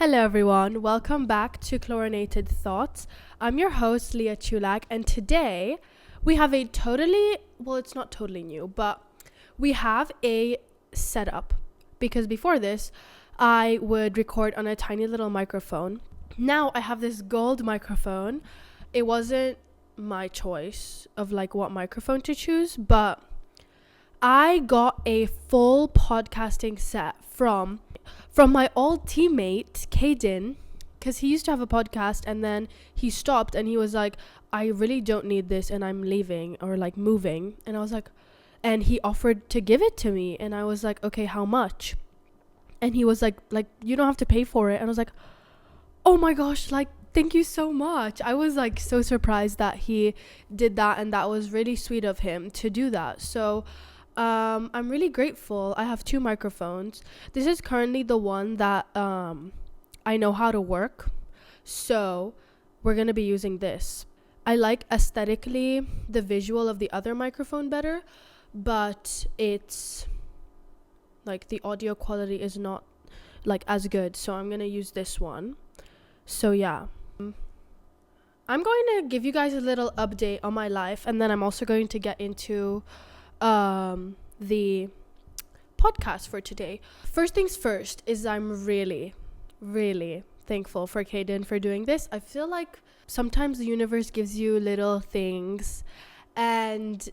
Hello everyone, welcome back to Chlorinated Thoughts. I'm your host Leah Chulak, and today we have a it's not totally new, but we have a setup because before this I would record on a tiny little microphone. Now I have this gold microphone. It wasn't my choice of what microphone to choose, but I got a full podcasting set from my old teammate Kaden, because he used to have a podcast and then he stopped and he was like, I really don't need this and I'm leaving or moving. And I was like, and he offered to give it to me, and I was like, okay, how much? And he was like you don't have to pay for it. And I was like, oh my gosh, thank you so much. I was so surprised that he did that, and that was really sweet of him to do that. So I'm really grateful. I have 2 microphones. This is currently the one that I know how to work, so we're gonna be using this. I like aesthetically the visual of the other microphone better, but it's the audio quality is not as good, so I'm gonna use this one. So yeah, I'm going to give you guys a little update on my life, and then I'm also going to get into the podcast for today. First things first is I'm really, really thankful for Kaden for doing this. I feel like sometimes the universe gives you little things, and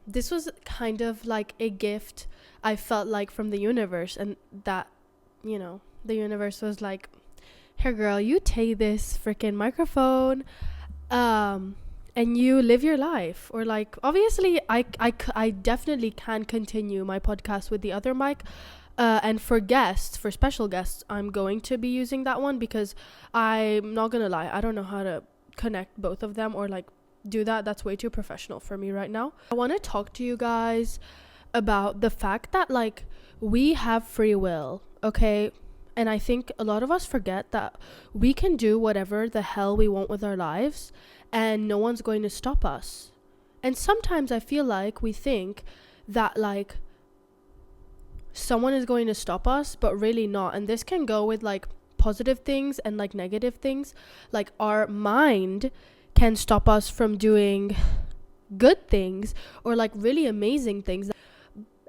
this was kind of a gift I felt from the universe, and that, the universe was like, here girl, you take this freaking microphone and you live your life. Or obviously I definitely can continue my podcast with the other mic, and for special guests, I'm going to be using that one, because I'm not gonna lie, I don't know how to connect both of them or do that. That's way too professional for me right now. I want to talk to you guys about the fact that we have free will, okay? And I think a lot of us forget that we can do whatever the hell we want with our lives, and no one's going to stop us. And sometimes I feel we think that someone is going to stop us, but really not. And this can go with positive things and negative things. Our mind can stop us from doing good things or really amazing things.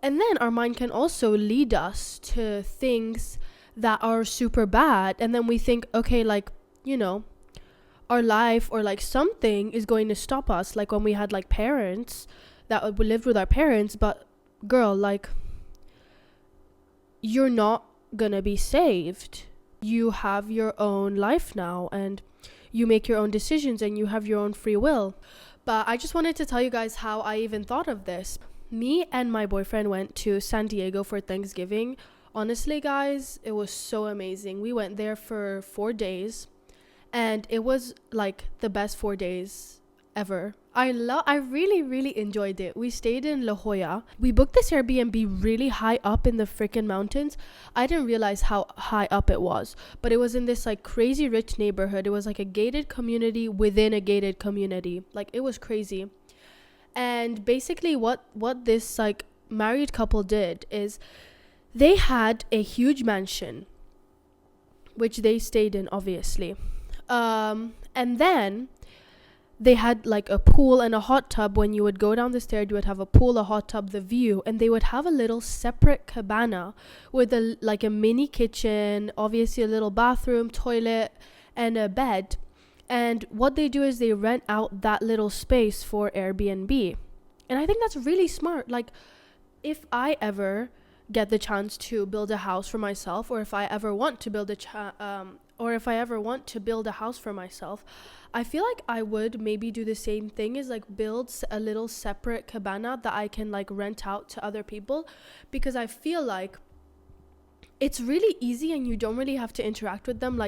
And then our mind can also lead us to things that are super bad, and then we think, okay, our life or something is going to stop us, when we had parents that we lived with our parents. But girl, you're not gonna be saved. You have your own life now, and you make your own decisions, and you have your own free will. But I just wanted to tell you guys how I even thought of this. Me and my boyfriend went to San Diego for Thanksgiving. Honestly, guys, it was so amazing. We went there for 4 days, and it was the best 4 days ever. I really, really enjoyed it. We stayed in La Jolla. We booked this Airbnb really high up in the freaking mountains. I didn't realize how high up it was, but it was in this crazy rich neighborhood. It was a gated community within a gated community. It was crazy. And basically what this married couple did is they had a huge mansion, which they stayed in, obviously. And then they had a pool and a hot tub. When you would go down the stairs, you would have a pool, a hot tub, the view, and they would have a little separate cabana with a mini kitchen, obviously a little bathroom, toilet, and a bed. And what they do is they rent out that little space for Airbnb. And I think that's really smart. If I ever get the chance to build a house for myself, or if I ever want to build a house for myself, I feel I would maybe do the same thing, is build a little separate cabana that I can rent out to other people, because I feel it's really easy and you don't really have to interact with them.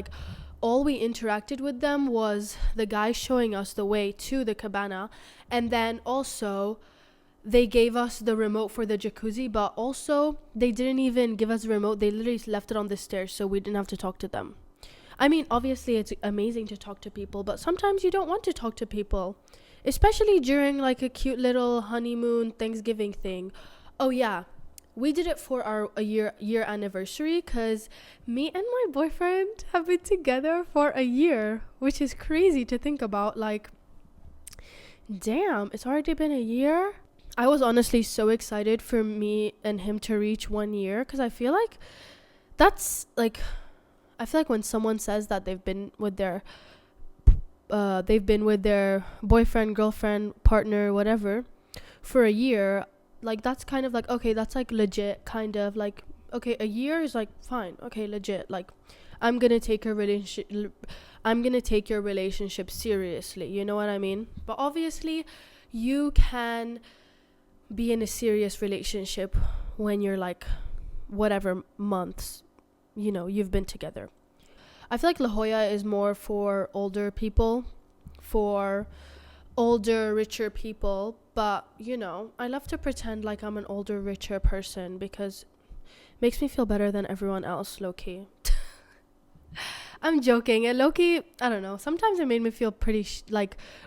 All we interacted with them was the guy showing us the way to the cabana, and then also they gave us the remote for the jacuzzi, but also they didn't even give us a remote. They literally left it on the stairs, so we didn't have to talk to them. I mean, obviously it's amazing to talk to people, but sometimes you don't want to talk to people, especially during a cute little honeymoon Thanksgiving thing. Oh yeah, we did it for our year anniversary, because me and my boyfriend have been together for a year, which is crazy to think about. Like, damn, it's already been a year. I was honestly so excited for me and him to reach 1 year, because I feel like that's like, I feel like when someone says that they've been with their boyfriend, girlfriend, partner, whatever, for a year, like, that's kind of like, okay, that's like legit, kind of like, okay, a year is like fine, okay, legit, like, I'm gonna take your relationship seriously, you know what I mean? But obviously you can be in a serious relationship when you're like whatever months you've been together. I feel like La Jolla is more for older people, for older, richer people. But, I love to pretend like I'm an older, richer person, because it makes me feel better than everyone else, low-key. I'm joking. And low-key, I don't know. Sometimes it made me feel pretty,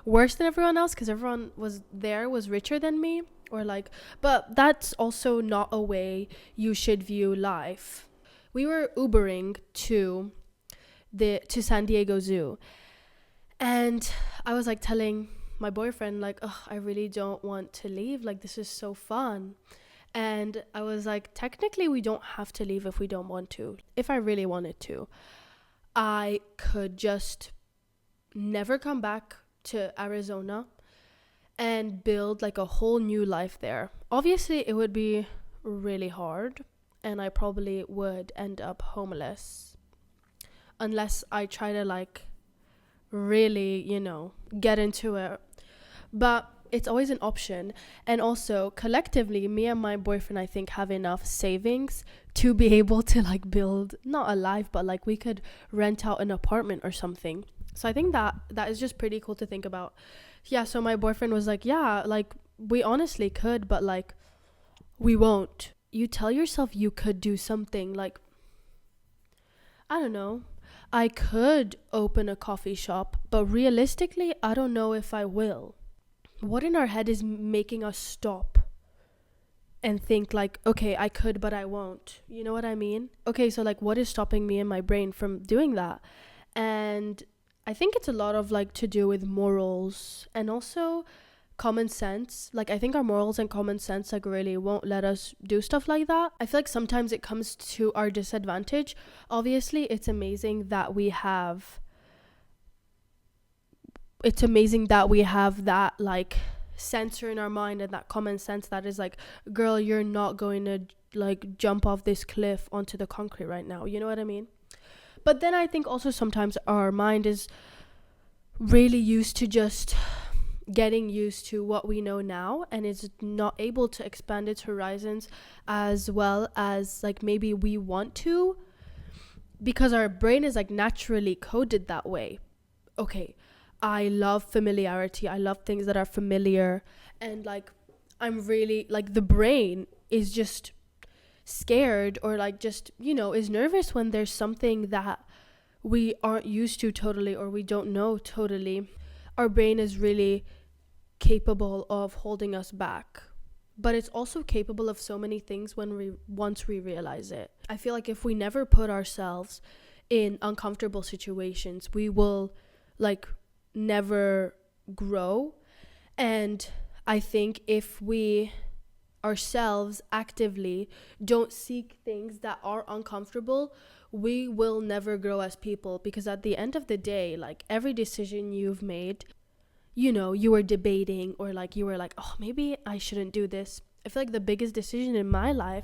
worse than everyone else, because everyone was richer than me. Or but that's also not a way you should view life. We were Ubering to San Diego Zoo, and I was telling my boyfriend, I really don't want to leave, this is so fun. And I was technically we don't have to leave if we don't want to. If I really wanted to, I could just never come back to Arizona and build a whole new life there. Obviously it would be really hard, and I probably would end up homeless unless I try to really, get into it. But it's always an option. And also, collectively, me and my boyfriend, I think, have enough savings to be able to build not a life, but we could rent out an apartment or something. So I think that is just pretty cool to think about. Yeah, so my boyfriend was yeah, we honestly could, but we won't. You tell yourself you could do something, I don't know, I could open a coffee shop, but realistically, I don't know if I will. What in our head is making us stop and think okay, I could, but I won't? You know what I mean? Okay, so what is stopping me in my brain from doing that? And I think it's a lot of to do with morals and also common sense. I think our morals and common sense really won't let us do stuff like that. I feel sometimes it comes to our disadvantage. Obviously it's amazing that we have that sensor in our mind and that common sense that is girl, you're not going to jump off this cliff onto the concrete right now, you know what I mean? But then I think also sometimes our mind is really used to just getting used to what we know now, and is not able to expand its horizons as well as maybe we want to, because our brain is naturally coded that way. Okay, I love familiarity, I love things that are familiar, and I'm really the brain is just scared or just is nervous when there's something that we aren't used to totally or we don't know totally. Our brain is really capable of holding us back, but it's also capable of so many things once we realize it. I feel if we never put ourselves in uncomfortable situations, we will never grow. And I think if we ourselves actively don't seek things that are uncomfortable, we will never grow as people, because at the end of the day, every decision you've made, you were debating or you were oh, maybe I shouldn't do this. I feel the biggest decision in my life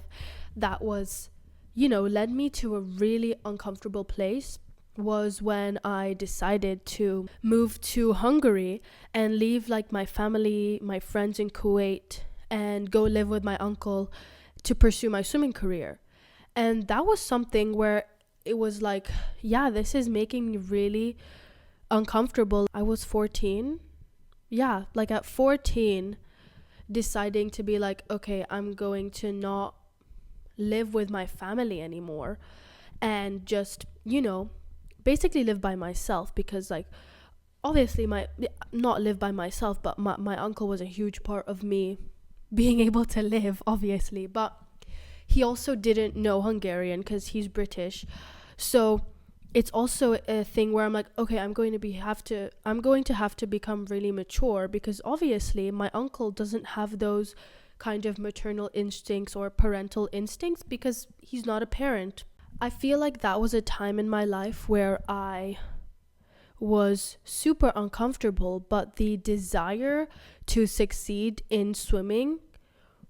that was, led me to a really uncomfortable place was when I decided to move to Hungary and leave my family, my friends in Kuwait, and go live with my uncle to pursue my swimming career. And that was something where it was yeah, this is making me really uncomfortable. I was 14. Yeah, at 14, deciding to be okay, I'm going to not live with my family anymore and just, basically live by myself, because obviously not live by myself, but my uncle was a huge part of me being able to live, obviously. But he also didn't know Hungarian because he's British. So it's also a thing where I'm like, okay, I'm going to have to become really mature, because obviously my uncle doesn't have those kind of maternal instincts or parental instincts because he's not a parent. I feel like that was a time in my life where I was super uncomfortable, but the desire to succeed in swimming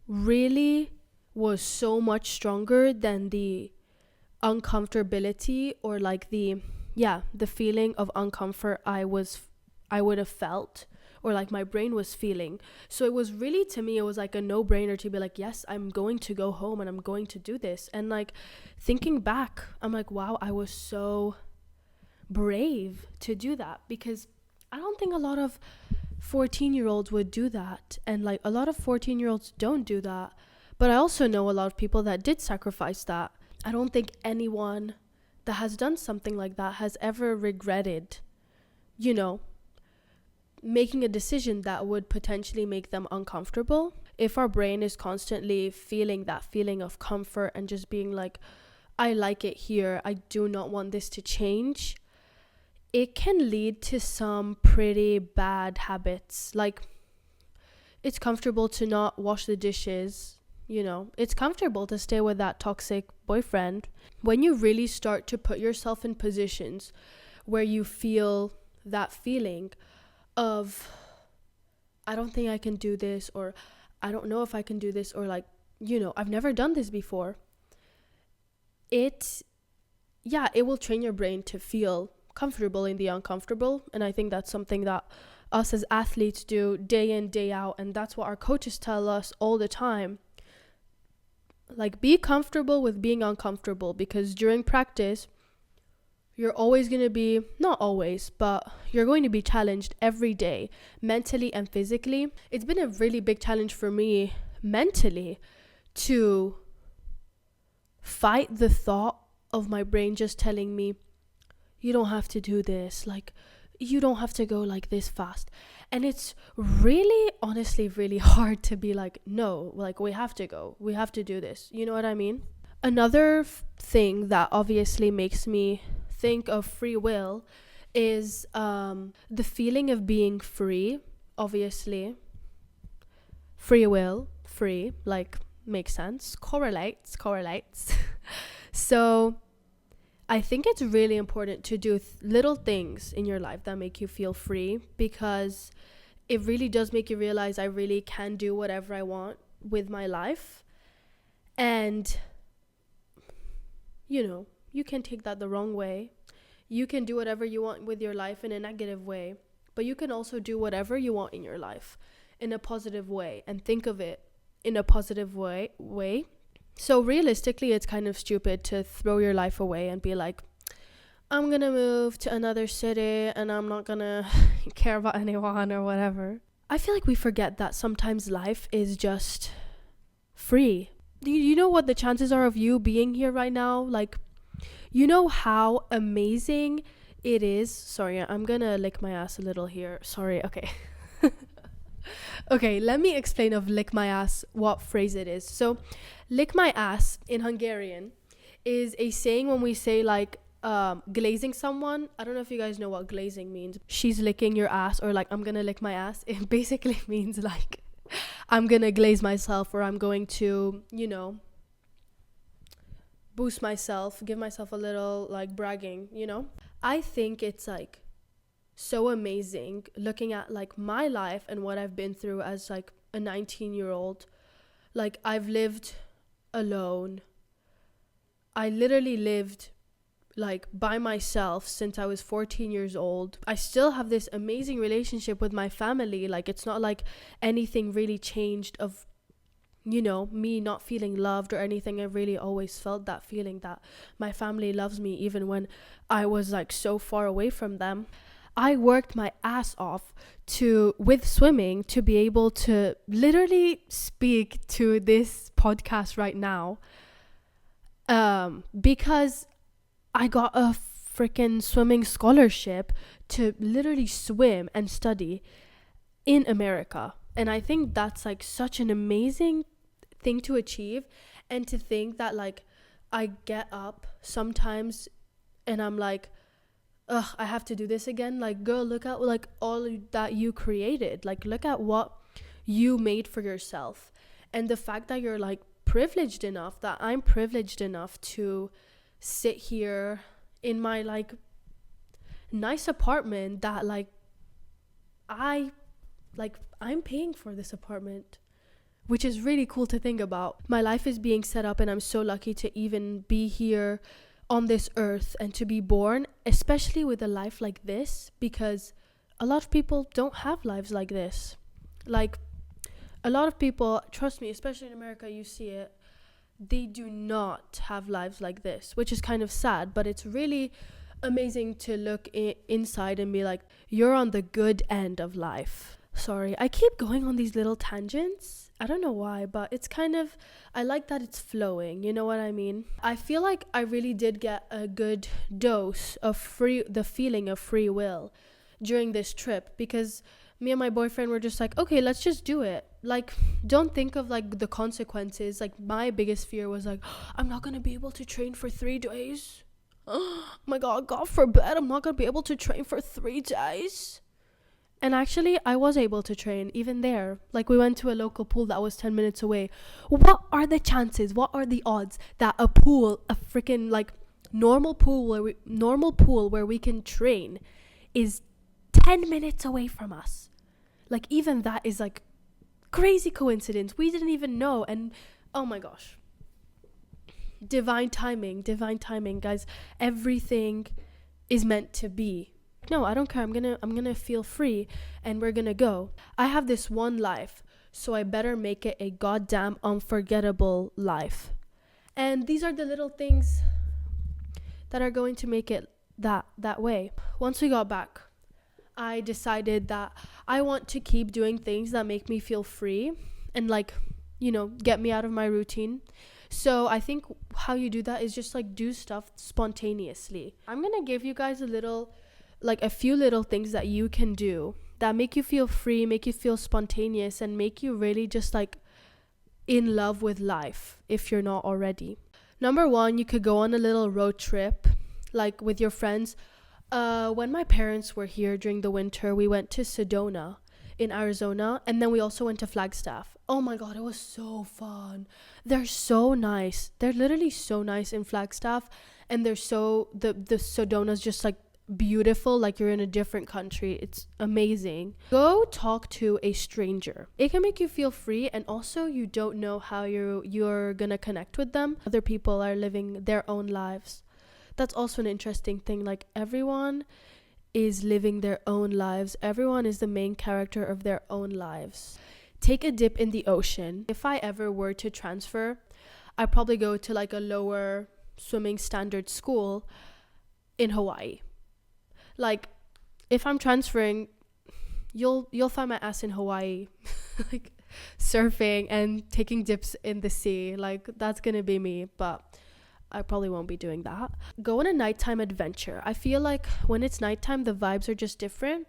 really was so much stronger than the uncomfortability, or like the feeling of uncomfort I would have felt, or like my brain was feeling. So it was really, to me, it was like a no-brainer to be like, yes, I'm going to go home and I'm going to do this. And like thinking back, I'm like, wow, I was so brave to do that, because I don't think a lot of 14-year-olds would do that, and like a lot of 14-year-olds don't do that. But I also know a lot of people that did sacrifice that. I don't think anyone that has done something like that has ever regretted, making a decision that would potentially make them uncomfortable. If our brain is constantly feeling that feeling of comfort and just being like, I like it here, I do not want this to change, it can lead to some pretty bad habits. Like, it's comfortable to not wash the dishes, it's comfortable to stay with that toxic boyfriend. When you really start to put yourself in positions where you feel that feeling of, I don't think I can do this, or I don't know if I can do this, or like, I've never done this before, it will train your brain to feel comfortable in the uncomfortable. And I think that's something that us as athletes do day in, day out, and that's what our coaches tell us all the time. Like, be comfortable with being uncomfortable, because during practice you're always going to be, not always, but you're going to be challenged every day, mentally and physically. It's been a really big challenge for me mentally to fight the thought of my brain just telling me, you don't have to do this, like, you don't have to go like this fast. And it's really, honestly, really hard to be like, no, like, we have to go, we have to do this. You know what I mean? Another thing that obviously makes me think of free will is the feeling of being free. Obviously, free will, free, like, makes sense, correlates. So I think it's really important to do little things in your life that make you feel free, because it really does make you realize I really can do whatever I want with my life. And, you can take that the wrong way. You can do whatever you want with your life in a negative way, but you can also do whatever you want in your life in a positive way, and think of it in a positive way. So realistically, it's kind of stupid to throw your life away and be like, I'm gonna move to another city and I'm not gonna care about anyone or whatever. I feel like we forget that sometimes life is just free. You know what the chances are of you being here right now? Like, you know how amazing it is. Sorry, I'm gonna lick my ass a little here. Sorry, okay. Okay, let me explain of lick my ass, what phrase it is. So, lick my ass in Hungarian is a saying when we say like glazing someone. I don't know if you guys know what glazing means. She's licking your ass, or like, I'm gonna lick my ass. It basically means like, I'm gonna glaze myself, or I'm going to, boost myself, give myself a little like bragging, I think it's like so amazing looking at like my life and what I've been through as like a 19-year-old. Like, I've lived alone. I literally lived like by myself since I was 14 years old. I still have this amazing relationship with my family. Like, it's not like anything really changed of, me not feeling loved or anything. I really always felt that feeling that my family loves me even when I was like so far away from them. I worked my ass off with swimming to be able to literally speak to this podcast right now, because I got a freaking swimming scholarship to literally swim and study in America. And I think that's like such an amazing thing to achieve. And to think that like I get up sometimes and I'm like, ugh, I have to do this again. Like, girl, look at like all that you created. Like, look at what you made for yourself. And the fact that you're like privileged enough, that I'm privileged enough to sit here in my like nice apartment, that like I'm paying for this apartment, which is really cool to think about. My life is being set up and I'm so lucky to even be here on this earth and to be born, especially with a life like this, because a lot of people don't have lives like this. Like, a lot of people, trust me, especially in America, you see it, they do not have lives like this, which is kind of sad, but it's really amazing to look inside and be like, you're on the good end of life. Sorry, I keep going on these little tangents. I don't know why, but it's kind of, I like that it's flowing, you know what I mean? I feel like I really did get a good dose of the feeling of free will during this trip, because me and my boyfriend were just like, okay, let's just do it. Like, don't think of like the consequences. Like, my biggest fear was like, I'm not gonna be able to train for 3 days. Oh my god, God forbid, I'm not gonna be able to train for 3 days. And actually, I was able to train even there. Like, we went to a local pool that was 10 minutes away. What are the chances? What are the odds that a freaking like normal pool where we can train is 10 minutes away from us? Like, even that is like crazy coincidence. We didn't even know. And oh my gosh, divine timing, guys. Everything is meant to be. No, I don't care. I'm gonna feel free and we're gonna go. I have this one life, so I better make it a goddamn unforgettable life. And these are the little things that are going to make it that way. Once we got back, I decided that I want to keep doing things that make me feel free and like, you know, get me out of my routine. So I think how you do that is just like do stuff spontaneously. I'm gonna give you guys a few little things that you can do that make you feel free, make you feel spontaneous, and make you really just like in love with life if you're not already. Number 1, you could go on a little road trip, like with your friends. When my parents were here during the winter, we went to Sedona in Arizona, and then we also went to Flagstaff. Oh my god, it was so fun. They're so nice. They're literally so nice in Flagstaff, and they're so the Sedona's just like beautiful, like you're in a different country. It's amazing. Go talk to a stranger. It can make you feel free, and also you don't know how you're gonna connect with them. Other people are living their own lives. That's also an interesting thing. Like, everyone is living their own lives. Everyone is the main character of their own lives. Take a dip in the ocean. If I ever were to transfer, I'd probably go to like a lower swimming standard school in Hawaii. Like, if I'm transferring, you'll find my ass in Hawaii, like surfing and taking dips in the sea. Like, that's gonna be me, but I probably won't be doing that. Go on a nighttime adventure. I feel like when it's nighttime, the vibes are just different,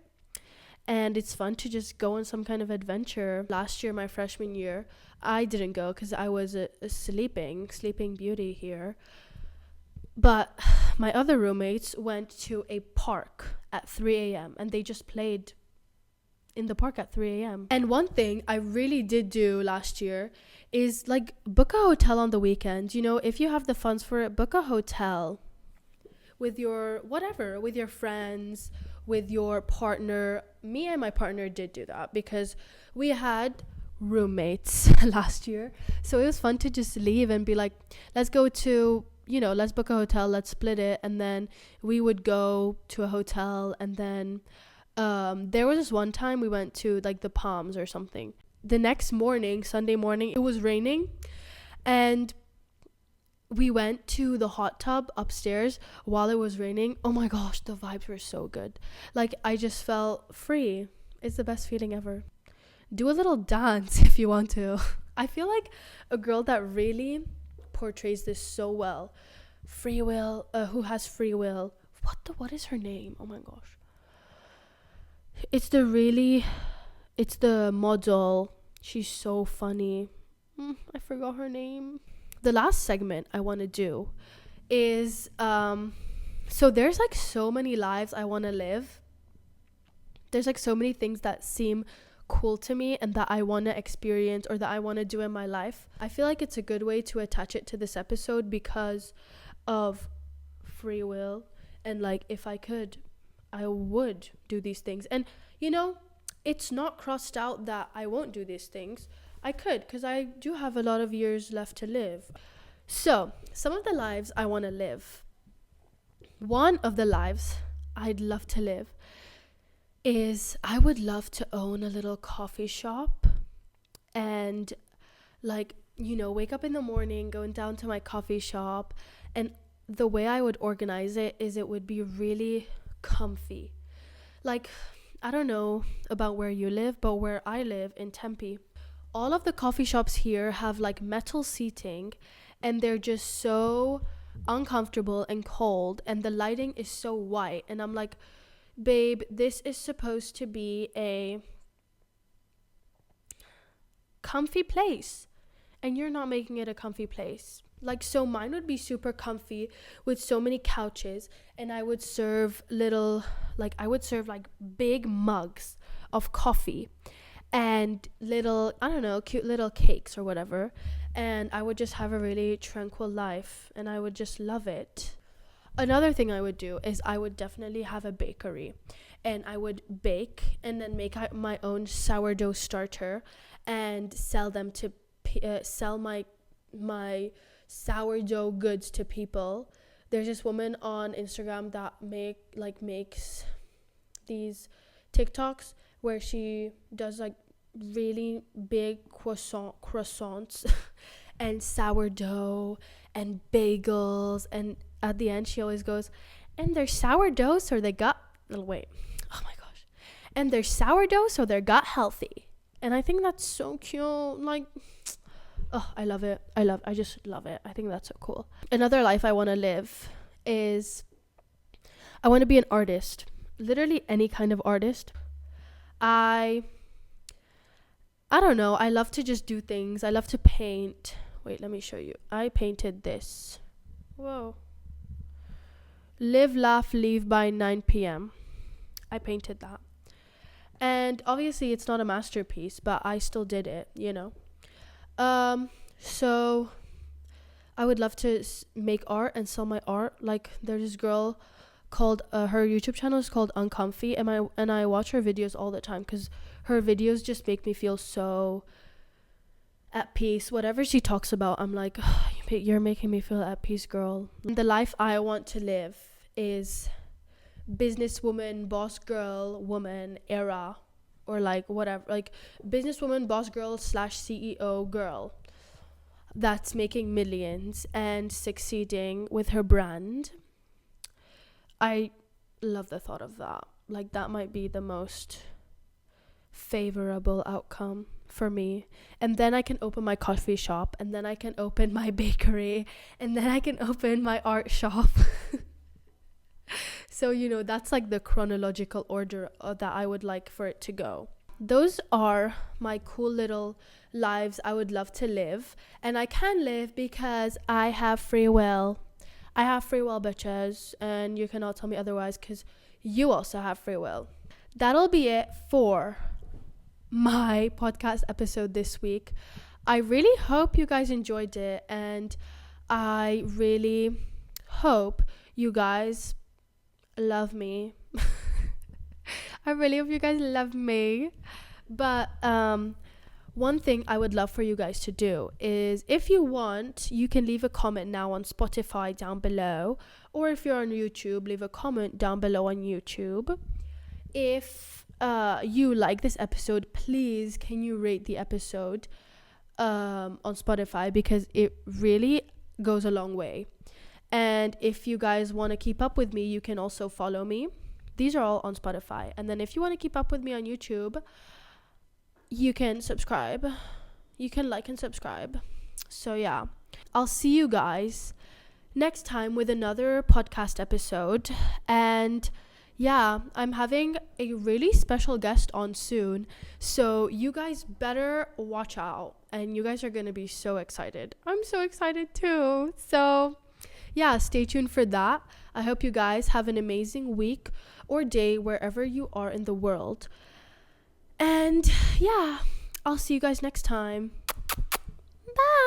and it's fun to just go on some kind of adventure. Last year, my freshman year, I didn't go because I was a sleeping beauty here. But my other roommates went to a park at 3 a.m. and they just played in the park at 3 a.m. And one thing I really did do last year is like book a hotel on the weekend. You know, if you have the funds for it, book a hotel with your friends, with your partner. Me and my partner did do that because we had roommates last year. So it was fun to just leave and be like, let's go to, let's book a hotel, let's split it. And then we would go to a hotel, and then there was this one time we went to like the Palms or something. The next morning, Sunday morning, it was raining, and we went to the hot tub upstairs while it was raining. Oh my gosh, the vibes were so good. Like, I just felt free. It's the best feeling ever. Do a little dance if you want to. I feel like a girl that really portrays this so well. Freewill, who has free will. What is her name? Oh my gosh. It's the model. She's so funny. I forgot her name. the last segment I want to do is so there's like so many lives I want to live. There's like so many things that seem cool to me and that I want to experience or that I want to do in my life. I feel like it's a good way to attach it to this episode because of free will, and like if I could, I would do these things. And you know, it's not crossed out that I won't do these things. I could, because I do have a lot of years left to live. So some of the lives I want to live, one of the lives I'd love to live is I would love to own a little coffee shop and like, you know, wake up in the morning, going down to my coffee shop, and the way I would organize it is it would be really comfy. Like, I don't know about where you live, but where I live in Tempe, all of the coffee shops here have like metal seating, and they're just so uncomfortable and cold, and the lighting is so white, and I'm like, babe, this is supposed to be a comfy place and you're not making it a comfy place. Like, so mine would be super comfy with so many couches, and I would serve big mugs of coffee and little, I don't know, cute little cakes or whatever, and I would just have a really tranquil life and I would just love it. Another thing I would do is I would definitely have a bakery, and I would bake and then make my own sourdough starter and sell them to sell my sourdough goods to people. There's this woman on Instagram that makes these TikToks where she does like really big croissants and sourdough and bagels, and at the end she always goes, and they're sourdough so they got and they're sourdough so they got healthy. And I think that's so cute. Like, oh, I love it. I just love it. I think that's so cool. Another life I want to live is I want to be an artist. Literally any kind of artist. I don't know. I love to just do things. I love to paint. Wait, let me show you. I painted this. Whoa. Live, laugh, leave by 9 p.m. I painted that. And obviously it's not a masterpiece, but I still did it, you know. So I would love to make art and sell my art. Like, there's this girl called her YouTube channel is called Uncomfy, and I watch her videos all the time because her videos just make me feel so at peace. Whatever she talks about, I'm like, oh, you're making me feel at peace, girl. The life I want to live is businesswoman, boss girl, woman era, or like whatever, like businesswoman, boss girl / CEO girl that's making millions and succeeding with her brand. I love the thought of that. Like, that might be the most favorable outcome for me. And then I can open my coffee shop, and then I can open my bakery, and then I can open my art shop. So, you know, that's like the chronological order that I would like for it to go. Those are my cool little lives I would love to live. And I can live because I have free will. I have free will, bitches. And you cannot tell me otherwise because you also have free will. That'll be it for my podcast episode this week. I really hope you guys enjoyed it. And I really hope you guys love me. I really hope you guys love me. But one thing I would love for you guys to do is, if you want, you can leave a comment now on Spotify down below, or if you're on YouTube, leave a comment down below on YouTube. If you like this episode, please can you rate the episode on Spotify, because it really goes a long way. And if you guys want to keep up with me, you can also follow me. These are all on Spotify. And then if you want to keep up with me on YouTube, you can subscribe. You can like and subscribe. So yeah, I'll see you guys next time with another podcast episode. And yeah, I'm having a really special guest on soon. So you guys better watch out. And you guys are going to be so excited. I'm so excited too. So yeah, stay tuned for that. I hope you guys have an amazing week or day wherever you are in the world. And yeah, I'll see you guys next time. Bye.